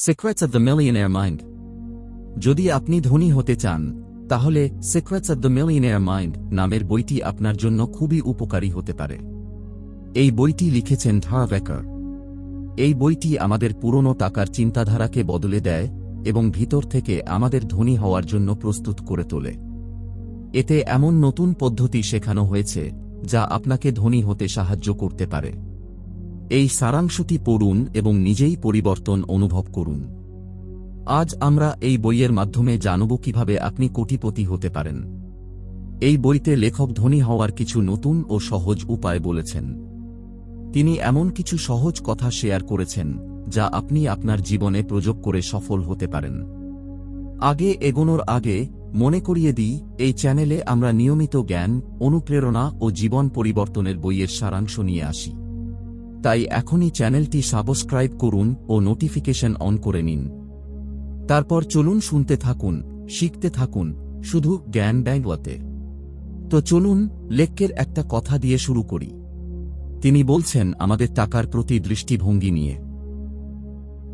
Secrets of the millionaire mind. যদি আপনি ধনী হতে চান তাহলে secrets of the millionaire mind নামের বইটি আপনার জন্য খুবই উপকারী হতে পারে। এই বইটি লিখেছেন ধার বেকার। এই বইটি আমাদের পুরনো টাকার চিন্তাধারাকে বদলে দেয় এবং ভিতর থেকে আমাদের ধনী হওয়ার জন্য প্রস্তুত করে তোলে। এতে এমন নতুন পদ্ধতি শেখানো হয়েছে যা আপনাকে ধনী হতে সাহায্য করতে পারে। এই সারাংশটি পড়ুন এবং নিজেই পরিবর্তন অনুভব করুন। আজ আমরা এই বইয়ের মাধ্যমে জানব কিভাবে আপনি কোটিপতি হতে পারেন। এই বইতে লেখক ধনী হওয়ার কিছু নতুন ও সহজ উপায় বলেছেন। তিনি এমন কিছু সহজ কথা শেয়ার করেছেন যা আপনি আপনার জীবনে প্রয়োগ করে সফল হতে পারেন। আগে এগোনোর আগে মনে করিয়ে দিই, এই চ্যানেলে আমরা নিয়মিত জ্ঞান, অনুপ্রেরণা ও জীবন পরিবর্তনের বইয়ের সারাংশ নিয়ে আসি। তাই এখনই চ্যানেলটি সাবস্ক্রাইব করুন ও নোটিফিকেশন অন করে নিন। তারপর চলুন শুনতে থাকুন, শিখতে থাকুন, শুধু জ্ঞান ব্যাংকতে। তো চলুন লেখকের একটা কথা দিয়ে শুরু করি। তিনি বলছেন আমাদের টাকার প্রতি দৃষ্টিভঙ্গি নিয়ে।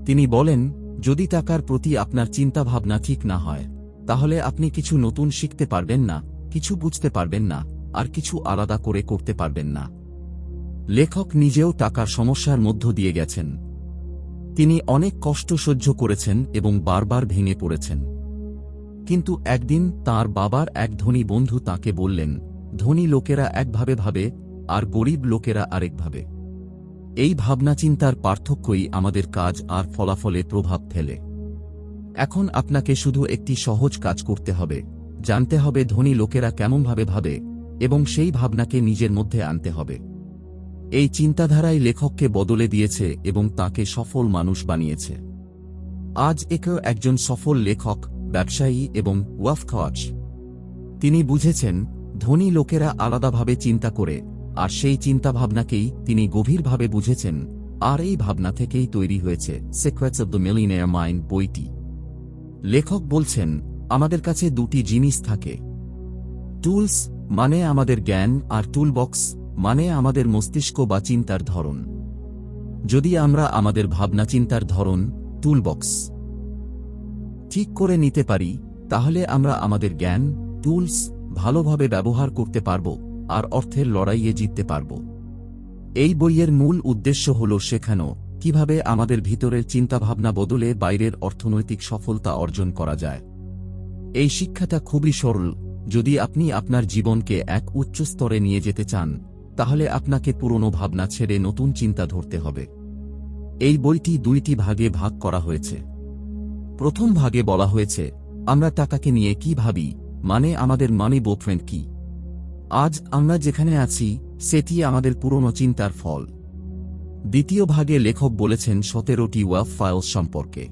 তিনি বলেন, যদি টাকার প্রতি আপনার চিন্তাভাবনা ঠিক না হয় তাহলে আপনি কিছু নতুন শিখতে পারবেন না, কিছু বুঝতে পারবেন না, আর কিছু আলাদা করে করতে পারবেন না। লেখক নিজেও টাকার সমস্যার মধ্য দিয়ে গেছেন। তিনি অনেক কষ্ট সহ্য করেছেন এবং বারবার ভেঙে পড়েছেন। কিন্তু একদিন তাঁর বাবার এক ধনী বন্ধু তাঁকে বললেন, ধনী লোকেরা একভাবে ভাবে আর গরিব লোকেরা আরেকভাবে। এই ভাবনাচিন্তার পার্থক্যই আমাদের কাজ আর ফলাফলে প্রভাব ফেলে। এখন আপনাকে শুধু একটি সহজ কাজ করতে হবে, জানতে হবে ধনী লোকেরা কেমনভাবে ভাবে এবং সেই ভাবনাকে নিজের মধ্যে আনতে হবে। এই চিন্তাধারাই লেখককে বদলে দিয়েছে এবং তাকে সফল মানুষ বানিয়েছে। আজ একেও একজন সফল লেখক, ব্যবসায়ী এবং ওয়েলথ কোচ। তিনি বুঝেছেন ধনী লোকেরা আলাদাভাবে চিন্তা করে, আর সেই চিন্তাভাবনাকেই তিনি গভীরভাবে বুঝেছেন, আর এই ভাবনা থেকেই তৈরি হয়েছে secrets of the millionaire mind বইটি। লেখক বলছেন আমাদের কাছে দুটি জিনিস থাকে, টুলস মানে আমাদের জ্ঞান আর টুলবক্স মানে আমাদের মস্তিষ্ক বা চিন্তার ধরন। যদি আমরা আমাদের ভাবনা চিন্তার ধরন, টুলবক্স ঠিক করে নিতে পারি তাহলে আমরা আমাদের জ্ঞান, টুলস ভালোভাবে ব্যবহার করতে পারব আর অর্থের লড়াইয়ে জিততে পারব। এই বইয়ের মূল উদ্দেশ্য হল শেখানো কিভাবে আমাদের ভিতরের চিন্তাভাবনা বদলে বাইরের অর্থনৈতিক সফলতা অর্জন করা যায়। এই শিক্ষাটা খুবই সরল। যদি আপনি আপনার জীবনকে এক উচ্চ স্তরে নিয়ে যেতে চান তাহলে আপনাকে পুরনো ভাবনা ছেড়ে নতুন চিন্তা ধরতে হবে। এই বইটি দুইটি ভাগে ভাগ করা হয়েছে। প্রথম ভাগে বলা হয়েছে আমরা টাকাকে নিয়ে কি ভাবি, মানে আমাদের মানি ব্লুপ্রিন্ট কি। আজ আমরা যেখানে আছি সেটি আমাদের পুরনো চিন্তার ফল। দ্বিতীয় ভাগে লেখক বলেছেন 17টি ওয়েলথ ফাইলস সম্পর্কে।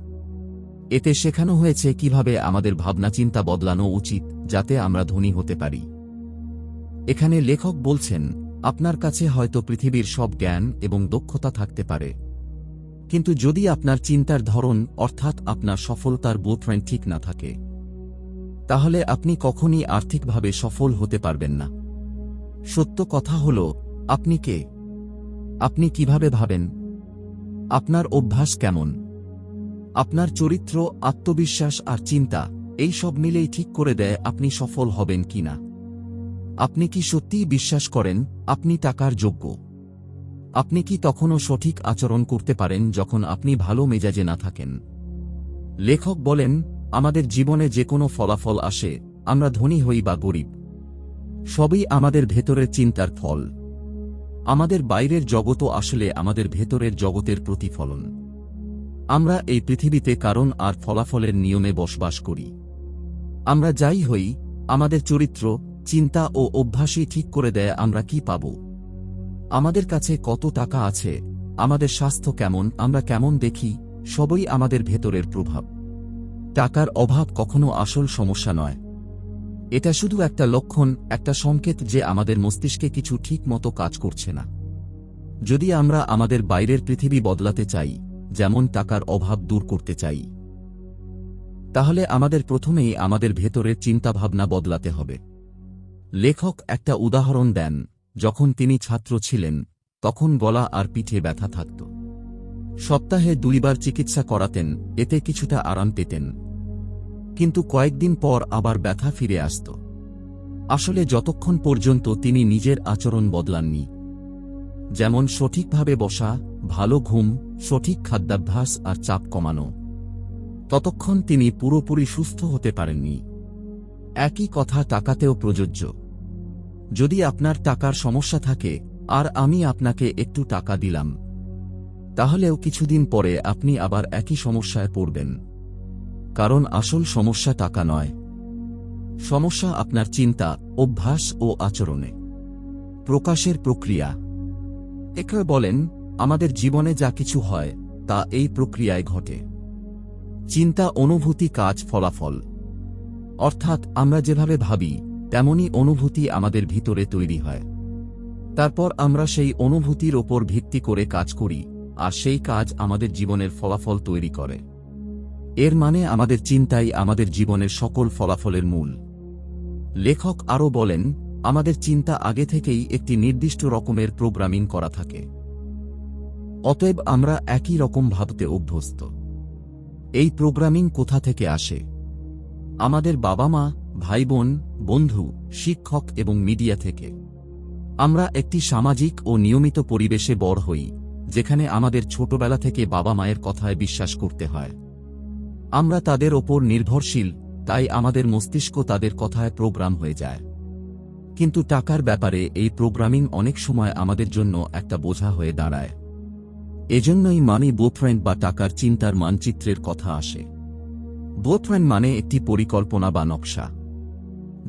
এতে শেখানো হয়েছে কিভাবে আমাদের ভাবনা চিন্তা বদলানো উচিত যাতে আমরা ধনী হতে পারি। এখানে লেখক বলছেন আপনার কাছে হয়তো পৃথিবীর সব জ্ঞান এবং দক্ষতা থাকতে পারে, কিন্তু যদি আপনার চিন্তার ধরন অর্থাৎ আপনার সফলতার ব্লুপ্রিন্ট ঠিক না থাকে তাহলে আপনি কখনই আর্থিকভাবে সফল হতে পারবেন না। সত্য কথা হল, আপনি কে, আপনি কিভাবে ভাবেন, আপনার অভ্যাস কেমন, আপনার চরিত্র, আত্মবিশ্বাস আর চিন্তা, এই সব মিলেই ঠিক করে দেয় আপনি সফল হবেন কিনা। আপনি কি সত্যিই বিশ্বাস করেন আপনি টাকার যোগ্য? আপনি কি তখনও সঠিক আচরণ করতে পারেন যখন আপনি ভালো মেজাজে না থাকেন? লেখক বলেন আমাদের জীবনে যে কোনো ফলাফল আসে, আমরা ধনী হই বা গরিব, সবই আমাদের ভেতরের চিন্তার ফল। আমাদের বাইরের জগৎও আসলে আমাদের ভেতরের জগতের প্রতিফলন। আমরা এই পৃথিবীতে কারণ আর ফলাফলের নিয়মে বসবাস করি। আমরা যাই হই, আমাদের চরিত্র, চিন্তা ও অভ্যাসই ঠিক করে দেয় আমরা কি পাব। আমাদের কাছে কত টাকা আছে, আমাদের স্বাস্থ্য কেমন, আমরা কেমন দেখি, সবই আমাদের ভেতরের প্রভাব। টাকার অভাব কখনো আসল সমস্যা নয়। এটা শুধু একটা লক্ষণ, একটা সংকেত যে আমাদের মস্তিষ্কে কিছু ঠিক মতো কাজ করছে না। যদি আমরা আমাদের বাইরের পৃথিবী বদলাতে চাই, যেমন টাকার অভাব দূর করতে চাই, তাহলে আমাদের প্রথমেই আমাদের ভেতরের চিন্তাভাবনা বদলাতে হবে। লেখক একটা উদাহরণ দেন, যখন তিনি ছাত্র ছিলেন তখন গলা আর পিঠে ব্যথা থাকত। সপ্তাহে 2 বার চিকিৎসা করাতেন, এতে কিছুটা আরাম পেতেন। কিন্তু কয়েকদিন পর আবার ব্যথা ফিরে আসত। আসলে যতক্ষণ পর্যন্ত তিনি নিজের আচরণ বদলাননি, যেমন সঠিকভাবে বসা, ভালো ঘুম, সঠিক খাদ্যাভ্যাস আর চাপ কমানো, ততক্ষণ তিনি পুরোপুরি সুস্থ হতে পারেননি। একই কথা টাকাতেও প্রযোজ্য। যদি আপনার টাকার সমস্যা থাকে আর আমি আপনাকে একটু টাকা দিলাম, তাহলেও কিছুদিন পরে আপনি আবার একই সমস্যায় পড়বেন। কারণ আসল সমস্যা টাকা নয়, সমস্যা আপনার চিন্তা, অভ্যাস ও আচরণে। প্রকাশের প্রক্রিয়া। একে বলেন, আমাদের জীবনে যা কিছু হয় তা এই প্রক্রিয়ায় ঘটে। চিন্তা, অনুভূতি, কাজ, ফলাফল। অর্থাৎ আমরা যেভাবে ভাবি তেমনি অনুভূতি আমাদের ভিতরে তৈরি হয়। তারপর আমরা সেই অনুভূতির ওপর ভিত্তি করে কাজ করি, আর সেই কাজ আমাদের জীবনের ফলাফল তৈরি করে। এর মানে আমাদের চিন্তাই আমাদের জীবনের সকল ফলাফলের মূল। লেখক আরও বলেন, আমাদের চিন্তা আগে থেকেই একটি নির্দিষ্ট রকমের প্রোগ্রামিং করা থাকে। অতএব আমরা একই রকম ভাবতে অভ্যস্ত। এই প্রোগ্রামিং কোথা থেকে আসে? আমাদের বাবা মা, ভাই বোন, বন্ধু, শিক্ষক এবং মিডিয়া থেকে। আমরা একটি সামাজিক ও নিয়মিত পরিবেশে বড় হই, যেখানে আমাদের ছোটবেলা থেকে বাবা মায়ের কথায় বিশ্বাস করতে হয়। আমরা তাদের ওপর নির্ভরশীল, তাই আমাদের মস্তিষ্ক তাদের কথায় প্রোগ্রাম হয়ে যায়। কিন্তু টাকার ব্যাপারে এই প্রোগ্রামিং অনেক সময় আমাদের জন্য একটা বোঝা হয়ে দাঁড়ায়। এজন্যই মানি ব্লুপ্রিন্ট বা টাকার চিন্তার মানচিত্রের কথা আসে। ব্লুপ্রিন্ট মানে একটি পরিকল্পনা বা নকশা।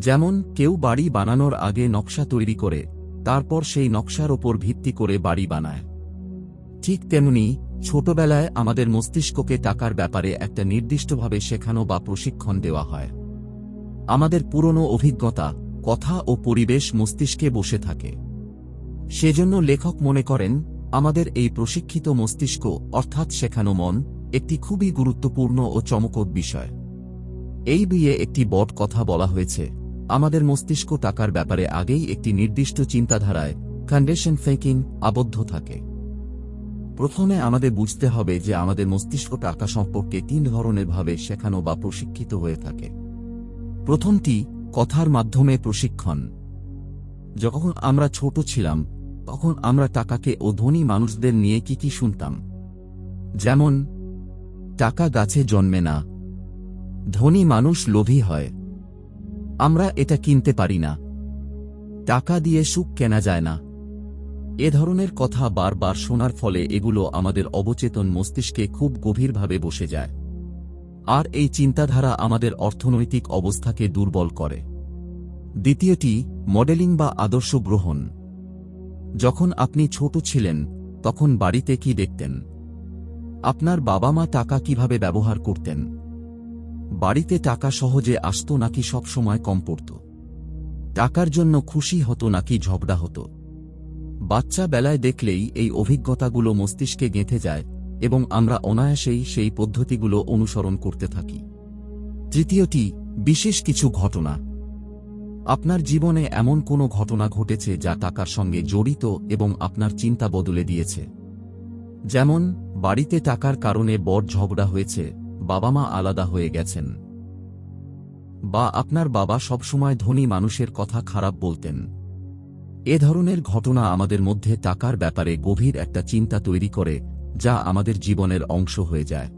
যেমন কেউ বাড়ি বানানোর আগে নকশা তৈরি করে, তারপর সেই নকশার ওপর ভিত্তি করে বাড়ি বানায়। ঠিক তেমনি ছোটবেলায় আমাদের মস্তিষ্ককে টাকার ব্যাপারে একটা নির্দিষ্টভাবে শেখানো বা প্রশিক্ষণ দেওয়া হয়। আমাদের পুরনো অভিজ্ঞতা, কথা ও পরিবেশ মস্তিষ্কে বসে থাকে। সেজন্য লেখক মনে করেন, আমাদের এই প্রশিক্ষিত মস্তিষ্ক অর্থাৎ শেখানো মন একটি খুবই গুরুত্বপূর্ণ ও চমকপ্রদ বিষয়। এই বইয়ে একটি বড় কথা বলা হয়েছে, আমাদের মস্তিষ্ক টাকার ব্যাপারে আগেই একটি নির্দিষ্ট চিন্তাধারায় কন্ডিশন থিংকিং আবদ্ধ থাকে। প্রথমে আমাদের বুঝতে হবে যে আমাদের মস্তিষ্ক টাকা সম্পর্কে 3 ধরনের ভাবে শেখানো বা প্রশিক্ষিত হয়ে থাকে। প্রথমটি, কথার মাধ্যমে প্রশিক্ষণ। যখন আমরা ছোট ছিলাম তখন আমরা টাকাকে ও ধনী মানুষদের নিয়ে কি শুনতাম। যেমন, টাকা গাছে জন্মে না, ধনী মানুষ লোভী হয়, আমরা এটা কিনতে পারি না, টাকা দিয়ে সুখ কেনা যায় না। এ ধরনের কথা বারবার শোনার ফলে এগুলো আমাদের অবচেতন মস্তিষ্কে খুব গভীরভাবে বসে যায়। আর এই চিন্তাধারা আমাদের অর্থনৈতিক অবস্থাকে দুর্বল করে। দ্বিতীয়টি, মডেলিং বা আদর্শ গ্রহণ। যখন আপনি ছোট ছিলেন তখন বাড়িতে কি দেখতেন? আপনার বাবা মা টাকা কিভাবে ব্যবহার করতেন? বাড়িতে টাকা সহজে আসতো নাকি সবসময় কম পড়ত? টাকার জন্য খুশি হতো নাকি ঝগড়া হতো? বাচ্চা বেলায় দেখলেই এই অভিজ্ঞতাগুলো মস্তিষ্কে গেঁথে যায় এবং আমরা অনায়াসেই সেই পদ্ধতিগুলো অনুসরণ করতে থাকি। তৃতীয়টি, বিশেষ কিছু ঘটনা। আপনার জীবনে এমন কোনো ঘটনা ঘটেছে যা টাকার সঙ্গে জড়িত এবং আপনার চিন্তা বদলে দিয়েছে। যেমন, বাড়িতে টাকার কারণে বড় ঝগড়া হয়েছে, বাবা মা আলাদা হয়ে গেছেন, বা আপনার বাবা সবসময় ধনী মানুষের কথা খারাপ বলতেন। এ ধরনের ঘটনা আমাদের মধ্যে টাকার ব্যাপারে গভীর একটা চিন্তা তৈরি করে, যা আমাদের জীবনের অংশ হয়ে যায়।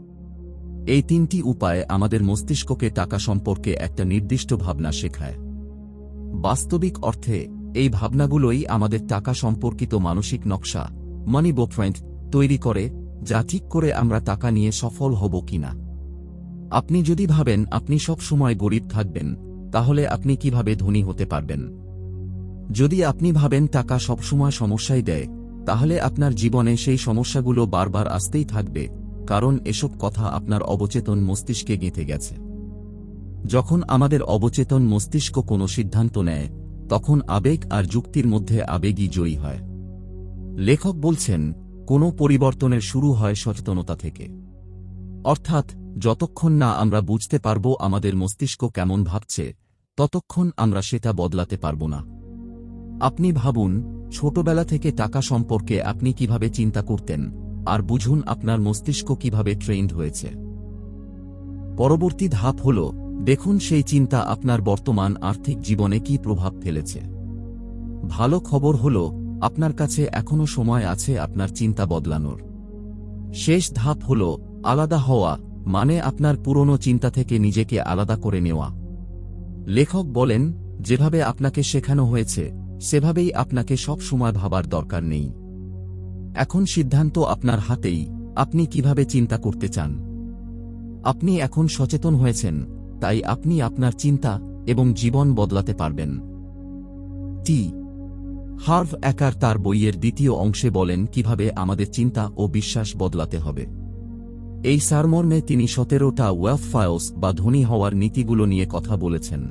এই 3টি উপায় আমাদের মস্তিষ্ককে টাকা সম্পর্কে একটা নির্দিষ্ট ভাবনা শেখায়। বাস্তবিক অর্থে এই ভাবনাগুলোই আমাদের টাকা সম্পর্কিত মানসিক নকশা, মানি ব্লুপ্রিন্ট, তৈরি করে, যা ঠিক করে আমরা টাকা নিয়ে সফল হব কিনা। আপনি যদি ভাবেন আপনি সব সময় গরিব থাকবেন, তাহলে আপনি কিভাবে ধনী হতে পারবেন? যদি আপনি ভাবেন টাকা সবসময় সমস্যাই দেয়, তাহলে আপনার জীবনে সেই সমস্যাগুলো বারবার আসতেই থাকবে, কারণ এসব কথা আপনার অবচেতন মস্তিষ্কে গেঁথে গেছে। যখন আমাদের অবচেতন মস্তিষ্ক কোনো সিদ্ধান্ত নেয়, তখন আবেগ আর যুক্তির মধ্যে আবেগই জয়ী হয়। লেখক বলছেন, কোনো পরিবর্তনের শুরু হয় সচেতনতা থেকে। অর্থাৎ যতক্ষণ না আমরা বুঝতে পারব আমাদের মস্তিষ্ক কেমন ভাবছে, ততক্ষণ আমরা সেটা বদলাতে পারব না। আপনি ভাবুন, ছোটবেলা থেকে টাকা সম্পর্কে আপনি কিভাবে চিন্তা করতেন, আর বুঝুন আপনার মস্তিষ্ক কিভাবে ট্রেন্ড হয়েছে। পরবর্তী ধাপ হল, দেখুন সেই চিন্তা আপনার বর্তমান আর্থিক জীবনে কি প্রভাব ফেলেছে। ভালো খবর হল, আপনার কাছে এখনো সময় আছে আপনার চিন্তা বদলানোর। শেষ ধাপ হল আলাদা হওয়া, মানে আপনার পুরনো চিন্তা থেকে নিজেকে আলাদা করে নেওয়া। লেখক বলেন, যেভাবে আপনাকে শেখানো হয়েছে সেভাবেই আপনাকে সব সময় ভাবার দরকার নেই। এখন সিদ্ধান্ত আপনার হাতেই, আপনি কিভাবে চিন্তা করতে চান। আপনি এখন সচেতন হয়েছেন, তাই আপনি আপনার চিন্তা এবং জীবন বদলাতে পারবেন। হার্ভ একার তার বইয়ের দ্বিতীয় অংশে বলেন কিভাবে আমাদের চিন্তা ও বিশ্বাস বদলাতে হবে। এই সারমর্মে তিনি 17টা ওয়েলথ ফাইলস বা ধনী হওয়ার নীতিগুলো নিয়ে কথা বলেছেন।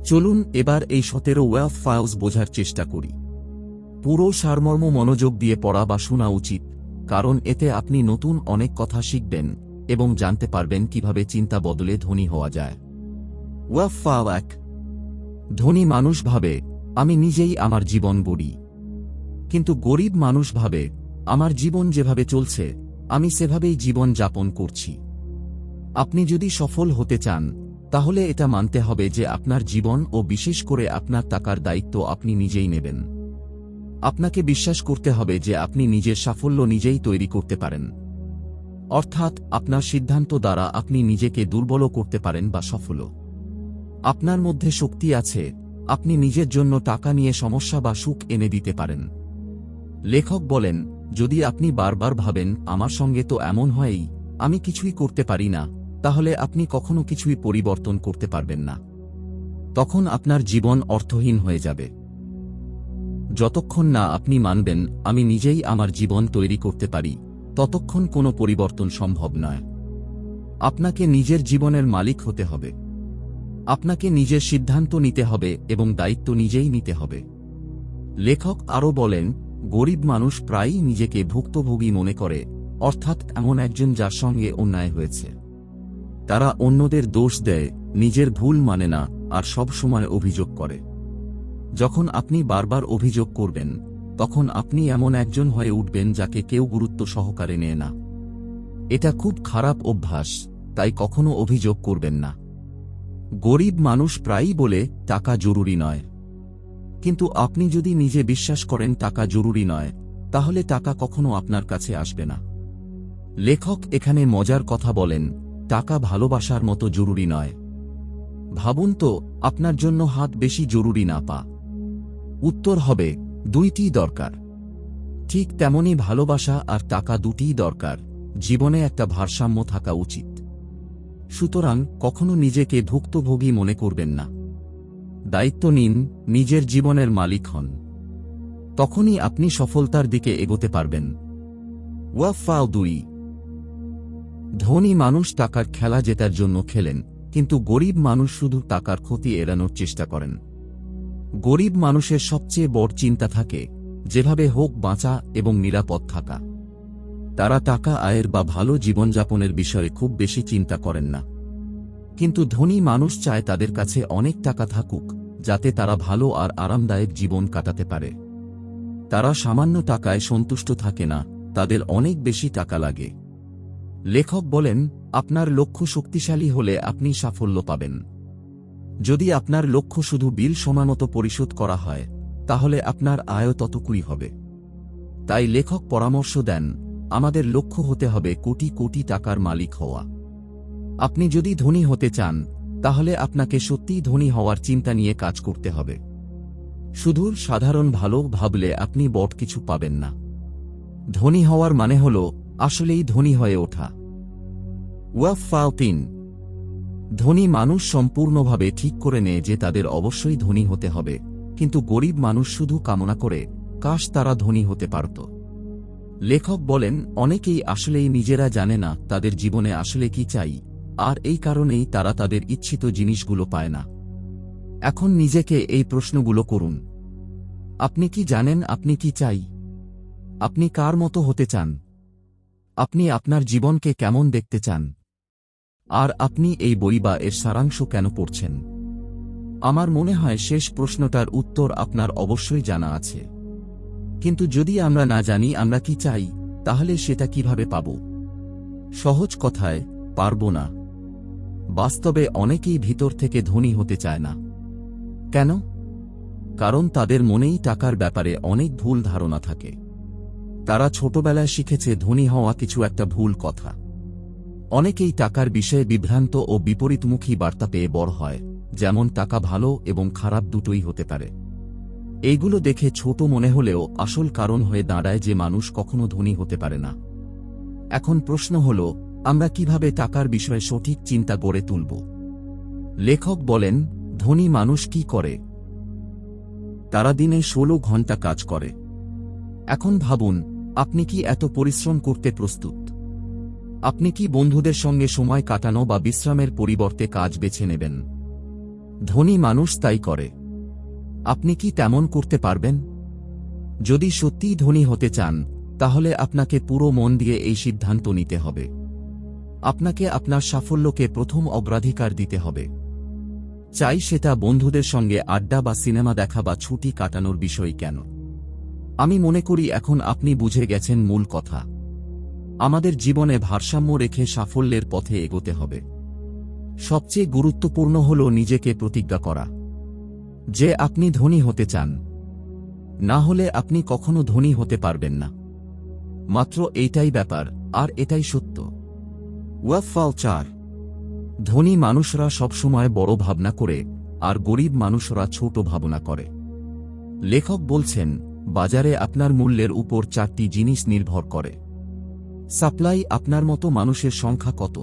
চলুন এবার এই 17 ওয়েলথ ফাইলস বোঝার চেষ্টা করি। পুরো সারমর্ম মনোযোগ দিয়ে পড়া বা শোনা উচিত, কারণ এতে আপনি নতুন অনেক কথা শিখবেন এবং জানতে পারবেন কিভাবে চিন্তা বদলে ধনী হওয়া যায়। Wealth file 1। ধনী মানুষ ভাবে, আমি নিজেই আমার জীবন গড়ি। কিন্তু গরিব মানুষ ভাবে, আমার জীবন যেভাবে চলছে আমি সেভাবেই জীবন যাপন করছি। আপনি যদি সফল হতে চান, তাহলে এটা মানতে হবে যে আপনার জীবন ও বিশেষ করে আপনার টাকার দায়িত্ব আপনি নিজেই নেবেন। আপনাকে বিশ্বাস করতে হবে যে আপনি নিজের সাফল্য নিজেই তৈরি করতে পারেন। অর্থাৎ আপনার সিদ্ধান্ত দ্বারা আপনি নিজেকে দুর্বলও করতে পারেন বা সফলও। আপনার মধ্যে শক্তি আছে, আপনি নিজের জন্য টাকা নিয়ে সমস্যা বা সুখ এনে দিতে পারেন। লেখক বলেন, যদি আপনি বারবার ভাবেন আমার সঙ্গে তো এমন হয়ই, আমি কিছুই করতে পারি না, তাহলে আপনি কখনো কিছুই পরিবর্তন করতে পারবেন না। তখন আপনার জীবন অর্থহীন হয়ে যাবে। যতক্ষণ না আপনি মানবেন আমি নিজেই আমার জীবন তৈরি করতে পারি, ততক্ষণ কোনো পরিবর্তন সম্ভব নয়। আপনাকে নিজের জীবনের মালিক হতে হবে। আপনাকে নিজের সিদ্ধান্ত নিতে হবে এবং দায়িত্ব নিজেই নিতে হবে। লেখক আরও বলেন, গরিব মানুষ প্রায়ই নিজেকে ভুক্তভোগী মনে করে, অর্থাৎ এমন একজন যার সঙ্গে অন্যায় হয়েছে। তারা অন্যদের দোষ দেয়, নিজের ভুল মানে না, আর সব সময় অভিযোগ করে। যখন আপনি বারবার অভিযোগ করবেন, তখন আপনি এমন একজন হয়ে উঠবেন যাকে কেউ গুরুত্ব সহকারে নেয় না। এটা খুব খারাপ অভ্যাস, তাই কখনো অভিযোগ করবেন না। গরিব মানুষ প্রায়ই বলে টাকা জরুরি নয়। কিন্তু আপনি যদি নিজে বিশ্বাস করেন টাকা জরুরি নয়, তাহলে টাকা কখনো আপনার কাছে আসবে না। লেখক এখানে মজার কথা বলেন, টাকা ভালোবাসার মতো জরুরি নয়। ভাবুন তো, আপনার জন্য হাত বেশি জরুরি না পা? উত্তর হবে, দুইটিই দরকার। ঠিক তেমনি ভালোবাসা আর টাকা দুটিই দরকার। জীবনে একটা ভারসাম্য থাকা উচিত। সুতরাং কখনো নিজেকে ভুক্তভোগী মনে করবেন না। দায়িত্ব নিন, নিজের জীবনের মালিক হন। তখনই আপনি সফলতার দিকে এগোতে পারবেন। Wealth file 2। ধনী মানুষ টাকার খেলা জেতার জন্য খেলেন, কিন্তু গরিব মানুষ শুধু টাকার ক্ষতি এড়ানোর চেষ্টা করেন। গরিব মানুষের সবচেয়ে বড় চিন্তা থাকে, যেভাবে হোক বাঁচা এবং নিরাপদ থাকা। তারা টাকা আয়ের বা ভালো জীবনযাপনের বিষয়ে খুব বেশি চিন্তা করেন না। কিন্তু ধনী মানুষ চায় তাদের কাছে অনেক টাকা থাকুক, যাতে তারা ভালো আর আরামদায়ক জীবন কাটাতে পারে। তারা সামান্য টাকায় সন্তুষ্ট থাকে না, তাদের অনেক বেশি টাকা লাগে। লেখক বলেন, আপনার লক্ষ্য শক্তিশালী হলে আপনি সাফল্য পাবেন। যদি আপনার লক্ষ্য শুধু বিল সময়মতো পরিশোধ করা হয়, তাহলে আপনার আয় ততটুকুই হবে। তাই লেখক পরামর্শ দেন, আমাদের লক্ষ্য হতে হবে কোটি কোটি টাকার মালিক হওয়া। আপনি যদি ধনী হতে চান, তাহলে আপনাকে সত্যিই ধনী হওয়ার চিন্তা নিয়ে কাজ করতে হবে। শুধু সাধারণ ভালো ভাবলে আপনি বড় কিছু পাবেন না। ধনী হওয়ার মানে হল আসলেই ধনী হয়ে ওঠা। Wealth file 3। ধনী মানুষ সম্পূর্ণভাবে ঠিক করে নেয় যে তাদের অবশ্যই ধনী হতে হবে, কিন্তু গরিব মানুষ শুধু কামনা করে, কাশ তারা ধনী হতে পারত। লেখক বলেন, অনেকেই আসলেই নিজেরা জানে না তাদের জীবনে আসলে কি চাই, আর এই কারণেই তারা তাদের ইচ্ছিত জিনিসগুলো পায় না। এখন নিজেকে এই প্রশ্নগুলো করুন। আপনি কি জানেন আপনি কি চাই? আপনি কার মতো হতে চান? আপনি আপনার জীবনকে কেমন দেখতে চান? আর আপনি এই বই বা এর সারাংশ কেন পড়ছেন? আমার মনে হয় শেষ প্রশ্নটার উত্তর আপনার অবশ্যই জানা আছে। কিন্তু যদি আমরা না জানি আমরা কি চাই, তাহলে সেটা কিভাবে পাব? সহজ কথায়, পারব না। বাস্তবে অনেকেই ভিতর থেকে ধনী হতে চায় না। কেন? কারণ তাদের মনেই টাকার ব্যাপারে অনেক ভুল ধারণা থাকে। তারা ছোটবেলায় শিখেছে ধনী হওয়া কিছু একটা ভুল কথা। অনেকেই টাকার বিষয়ে বিভ্রান্ত ও বিপরীতমুখী বার্তা পেয়ে বড় হয়, যেমন টাকা ভালো এবং খারাপ দুটোই হতে পারে। এইগুলো দেখে ছোট মনে হলেও আসল কারণ হয়ে দাঁড়ায় যে মানুষ কখনো ধনী হতে পারে না। এখন প্রশ্ন হল, আমরা কিভাবে টাকার বিষয়ে সঠিক চিন্তা গড়ে তুলব? লেখক বলেন, ধনী মানুষ কি করে? তারা দিনে 16 ঘন্টা কাজ করে। এখন ভাবুন, আপনি কি এত পরিশ্রম করতে প্রস্তুত? আপনি কি বন্ধুদের সঙ্গে সময় কাটানো বা বিশ্রামের পরিবর্তে কাজ বেছে নেবেন? ধনী মানুষ তাই করে। আপনি কি তেমন করতে পারবেন? যদি সত্যিই ধনী হতে চান, তাহলে আপনাকে পুরো মন দিয়ে এই সিদ্ধান্ত নিতে হবে। আপনাকে আপনার সাফল্যকে প্রথম অগ্রাধিকার দিতে হবে। চাই সেটা বন্ধুদের সঙ্গে আড্ডা বা সিনেমা দেখা বা ছুটি কাটানোর বিষয় কেন। আমি মনে করি এখন আপনি বুঝে গেছেন মূল কথা। আমাদের জীবনে ভারসাম্য রেখে সাফল্যের পথে এগোতে হবে। সবচেয়ে গুরুত্বপূর্ণ হল নিজেকে প্রতিজ্ঞা করা যে আপনি ধনী হতে চান। না হলে আপনি কখনো ধনী হতে পারবেন না। মাত্র এইটাই ব্যাপার, আর এটাই সত্য। ওয়াফাল 4। ধনী মানুষরা সবসময় বড় ভাবনা করে, আর গরিব মানুষরা ছোট ভাবনা করে। লেখক বলছেন, বাজারে আপনার মূল্যের উপর 4টি জিনিস নির্ভর করে। সাপ্লাই, আপনার মতো মানুষের সংখ্যা কত।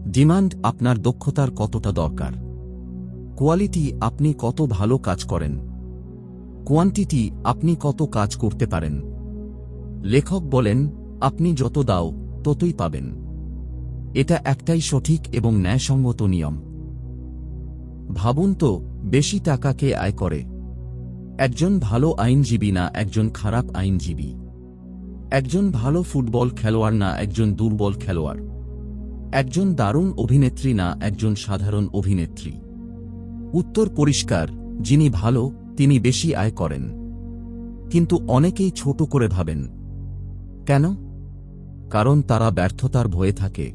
ডিমান্ড, আপনার দক্ষতার কতটা দরকার। কোয়ালিটি, আপনি কত ভালো কাজ করেন। কোয়ান্টিটি, আপনি কত কাজ করতে পারেন। লেখক বলেন, আপনি যত দাও ততই পাবেন। এটা একটাই সঠিক এবং ন্যায়সঙ্গত নিয়ম। ভাবুন তো, বেশি টাকা কে আয় করে? একজন ভালো আইনজীবী না একজন খারাপ আইনজীবী? একজন ভালো ফুটবল খেলোয়াড় না একজন দুর্বল খেলোয়াড়? একজন দারুণ অভিনেত্রী না একজন সাধারণ অভিনেত্রী? উত্তর পরিষ্কার, যিনি ভালো তিনি বেশি আয় করেন। কিন্তু অনেকেই ছোট করে ভাবেন। কেন? কারণ তারা ব্যর্থতার ভয়ে থাকে,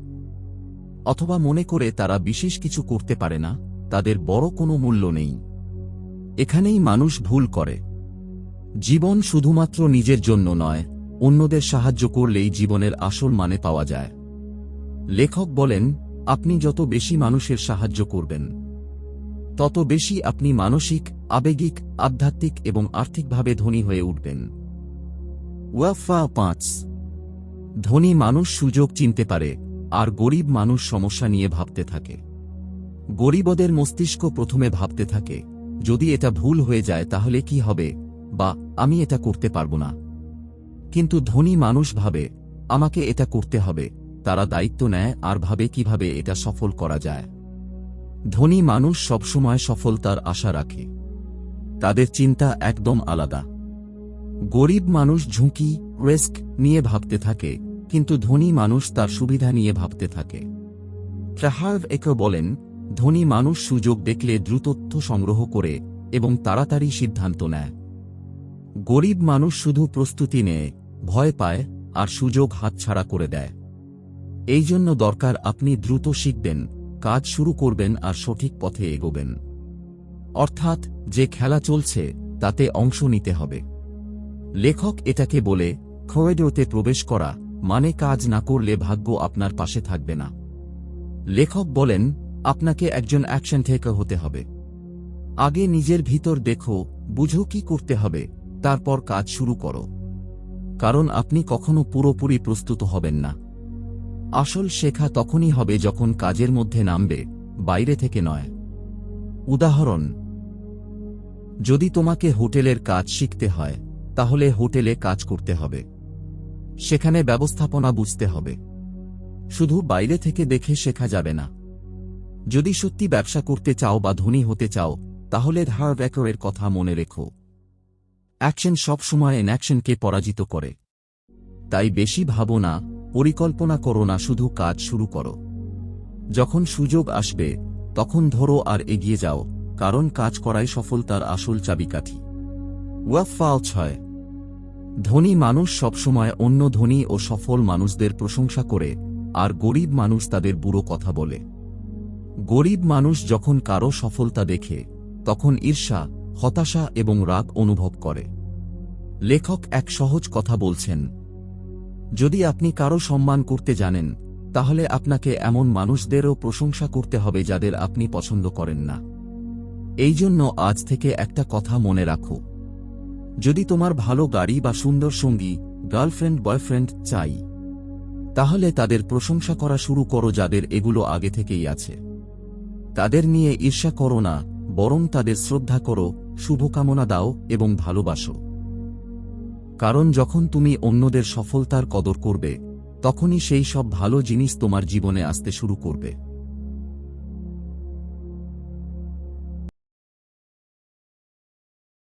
অথবা মনে করে তারা বিশেষ কিছু করতে পারে না, তাদের বড় কোনো মূল্য নেই। এখানেই মানুষ ভুল করে। জীবন শুধুমাত্র নিজের জন্য নয়, অন্যদের সাহায্য করলেই জীবনের আসল মানে পাওয়া যায়। লেখক বলেন, আপনি যত বেশি মানুষের সাহায্য করবেন, তত বেশি আপনি মানসিক, আবেগিক, আধ্যাত্মিক এবং আর্থিকভাবে ধনী হয়ে উঠবেন। ওয়াফা 5। ধনী মানুষ সুযোগ চিনতে পারে, আর গরিব মানুষ সমস্যা নিয়ে ভাবতে থাকে। গরিবদের মস্তিষ্ক প্রথমে ভাবতে থাকে, যদি এটা ভুল হয়ে যায় তাহলে কি হবে, বা আমি এটা করতে পারব না। কিন্তু ধনী মানুষ ভাবে, আমাকে এটা করতে হবে। তারা দায়িত্ব নেয় আর ভাবে কিভাবে এটা সফল করা যায়। ধনী মানুষ সবসময় সফলতার আশা রাখে। তাদের চিন্তা একদম আলাদা। গরিব মানুষ ঝুঁকি, রিস্ক নিয়ে ভাবতে থাকে, কিন্তু ধনী মানুষ তার সুবিধা নিয়ে ভাবতে থাকে। ট্রাহার্ভ একে বলেন, ধনী মানুষ সুযোগ দেখলে দ্রুত তথ্য সংগ্রহ করে এবং তাড়াতাড়ি সিদ্ধান্ত নেয়। গরিব মানুষ শুধু প্রস্তুতি নেয়, ভয় পায়, আর সুযোগ হাতছাড়া করে দেয়। এই জন্য দরকার আপনি দ্রুত শিখবেন, কাজ শুরু করবেন আর সঠিক পথে এগোবেন। অর্থাৎ, যে খেলা চলছে তাতে অংশ নিতে হবে। লেখক এটাকে বলে, করিডোরে প্রবেশ করা, মানে কাজ না করলে ভাগ্য আপনার পাশে থাকবে না। লেখক বলেন, আপনাকে একজন অ্যাকশন টেকার হতে হবে। আগে নিজের ভিতর দেখো, বুঝো কি করতে হবে, তারপর কাজ শুরু করো। কারণ আপনি কখনো পুরোপুরি প্রস্তুত হবেন না। আসল শেখা তখনই হবে যখন কাজের মধ্যে নামবে, বাইরে থেকে নয়। উদাহরণ, যদি তোমাকে হোটেলের কাজ শিখতে হয়, তাহলে হোটেলে কাজ করতে হবে। সেখানে ব্যবস্থাপনা বুঝতে হবে। শুধু বাইরে থেকে দেখে শেখা যাবে না। যদি সত্যি ব্যবসা করতে চাও বা ধনী হতে চাও, তাহলে ধারব্যাকরের কথা মনে রেখো। অ্যাকশন সবসময় ইনঅ্যাকশনকে পরাজিত করে। তাই বেশি ভাবো না, পরিকল্পনা করো না, শুধু কাজ শুরু করো। যখন সুযোগ আসবে তখন ধরো আর এগিয়ে যাও, কারণ কাজ করাই সফলতার আসল চাবিকাঠি। ওয়াফা 6। ধনী মানুষ সবসময় অন্য ধনী ও সফল মানুষদের প্রশংসা করে, আর গরিব মানুষ তাদের বুড়ো কথা বলে। গরিব মানুষ যখন কারো সফলতা দেখে তখন ঈর্ষা, হতাশা এবং রাগ অনুভব করে। লেখক এক সহজ কথা বলছেন, যদি আপনি কারো সম্মান করতে জানেন, তাহলে আপনাকে এমন মানুষদেরও প্রশংসা করতে হবে যাদের আপনি পছন্দ করেন না। এই জন্য আজ থেকে একটা কথা মনে রাখো, যদি তোমার ভালো গাড়ি বা সুন্দর সঙ্গী, গার্লফ্রেন্ড বয়ফ্রেন্ড চাই, তাহলে তাদের প্রশংসা করা শুরু করো যাদের এগুলো আগে থেকেই আছে। তাদের নিয়ে ঈর্ষা করো না, বরং তাদের শ্রদ্ধা করো, শুভকামনা দাও এবং ভালোবাসো। কারণ যখন তুমি অন্যদের সফলতার কদর করবে, তখনই সেই সব ভালো জিনিস তোমার জীবনে আসতে শুরু করবে।